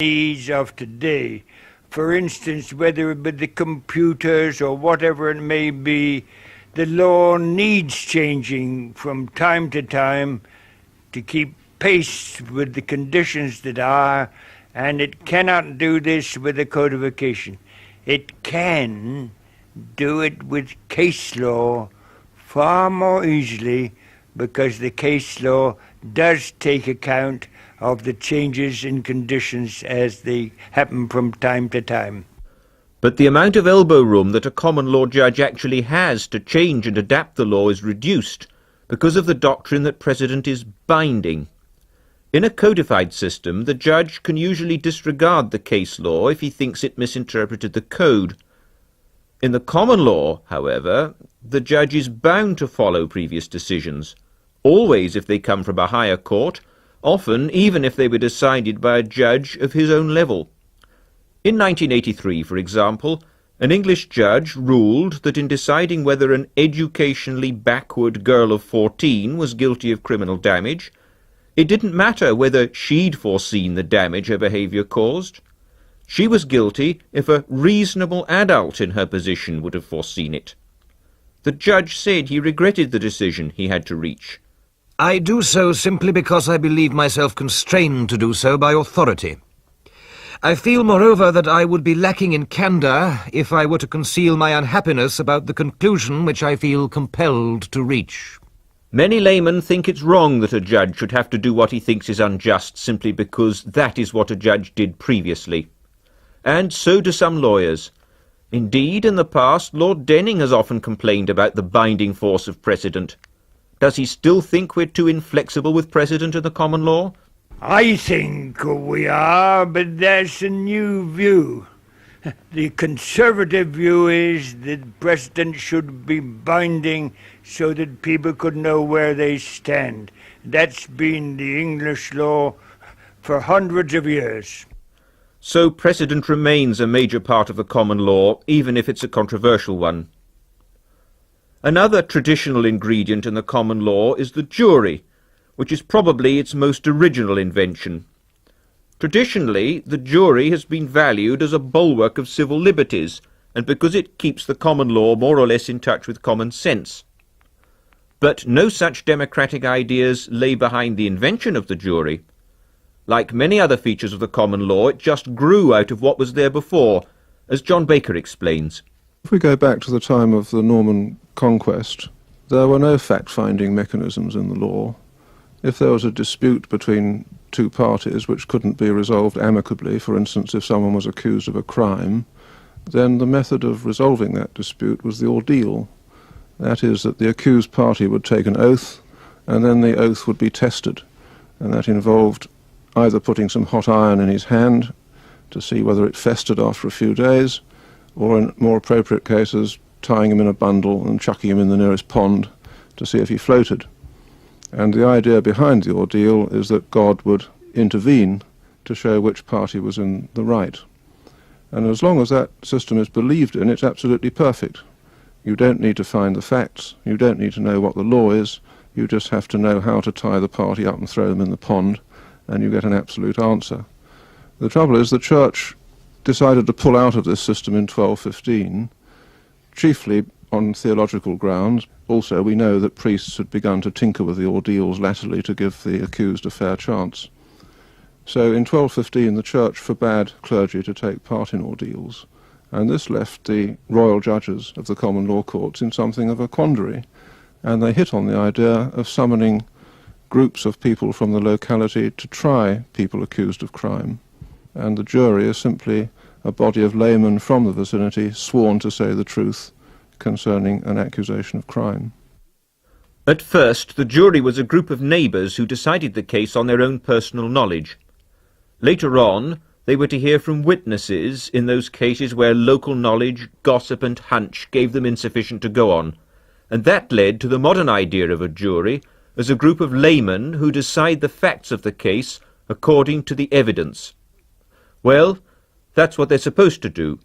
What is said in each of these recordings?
needs of today. For instance, whether it be the computers or whatever it may be, the law needs changing from time to time to keep pace with the conditions that are, and it cannot do this with a codification. It can do it with case law far more easily, because the case law does take account of the changes in conditions as they happen from time to time. But the amount of elbow room that a common law judge actually has to change and adapt the law is reduced because of the doctrine that precedent is binding. In a codified system, the judge can usually disregard the case law if he thinks it misinterpreted the code. In the common law, however, the judge is bound to follow previous decisions, always if they come from a higher court, often even if they were decided by a judge of his own level. In 1983, for example, an English judge ruled that in deciding whether an educationally backward girl of 14 was guilty of criminal damage, it didn't matter whether she'd foreseen the damage her behaviour caused. She was guilty if a reasonable adult in her position would have foreseen it. The judge said he regretted the decision he had to reach. I do so simply because I believe myself constrained to do so by authority. I feel, moreover, that I would be lacking in candour if I were to conceal my unhappiness about the conclusion which I feel compelled to reach. Many laymen think it's wrong that a judge should have to do what he thinks is unjust simply because that is what a judge did previously. And so do some lawyers. Indeed, in the past, Lord Denning has often complained about the binding force of precedent. Does he still think we're too inflexible with precedent in the common law? I think we are, but that's a new view. The conservative view is that precedent should be binding so that people could know where they stand. That's been the English law for hundreds of years. So precedent remains a major part of the common law, even if it's a controversial one. Another traditional ingredient in the common law is the jury, which is probably its most original invention. Traditionally, the jury has been valued as a bulwark of civil liberties, and because it keeps the common law more or less in touch with common sense. But no such democratic ideas lay behind the invention of the jury. Like many other features of the common law, it just grew out of what was there before, as John Baker explains. If we go back to the time of the Norman Conquest, there were no fact-finding mechanisms in the law. If there was a dispute between two parties which couldn't be resolved amicably, for instance, if someone was accused of a crime, then the method of resolving that dispute was the ordeal. That is, that the accused party would take an oath, and then the oath would be tested, and that involved either putting some hot iron in his hand to see whether it festered after a few days, or in more appropriate cases, tying him in a bundle and chucking him in the nearest pond to see if he floated. And the idea behind the ordeal is that God would intervene to show which party was in the right. And as long as that system is believed in, it's absolutely perfect. You don't need to find the facts, you don't need to know what the law is, you just have to know how to tie the party up and throw them in the pond, and you get an absolute answer. The trouble is the Church decided to pull out of this system in 1215, chiefly on theological grounds. Also, we know that priests had begun to tinker with the ordeals latterly to give the accused a fair chance. So in 1215 the Church forbade clergy to take part in ordeals, and this left the royal judges of the common law courts in something of a quandary, and they hit on the idea of summoning groups of people from the locality to try people accused of crime. And the jury is simply a body of laymen from the vicinity sworn to say the truth concerning an accusation of crime. At first, the jury was a group of neighbours who decided the case on their own personal knowledge. Later on, they were to hear from witnesses in those cases where local knowledge, gossip and hunch gave them insufficient to go on, and that led to the modern idea of a jury as a group of laymen who decide the facts of the case according to the evidence. Well, that's what they're supposed to do.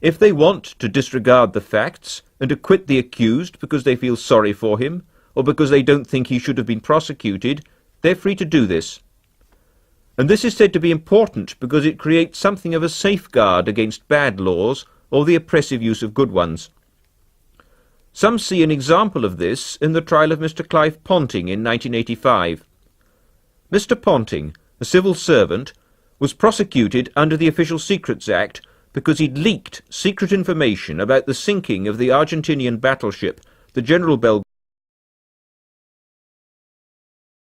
If they want to disregard the facts and acquit the accused because they feel sorry for him, or because they don't think he should have been prosecuted, they're free to do this. and this is said to be important because it creates something of a safeguard against bad laws or the oppressive use of good ones. Some see an example of this in the trial of Mr. Clive Ponting in 1985. Mr. Ponting, a civil servant, was prosecuted under the Official Secrets Act because he'd leaked secret information about the sinking of the Argentinian battleship, the General Belgrano,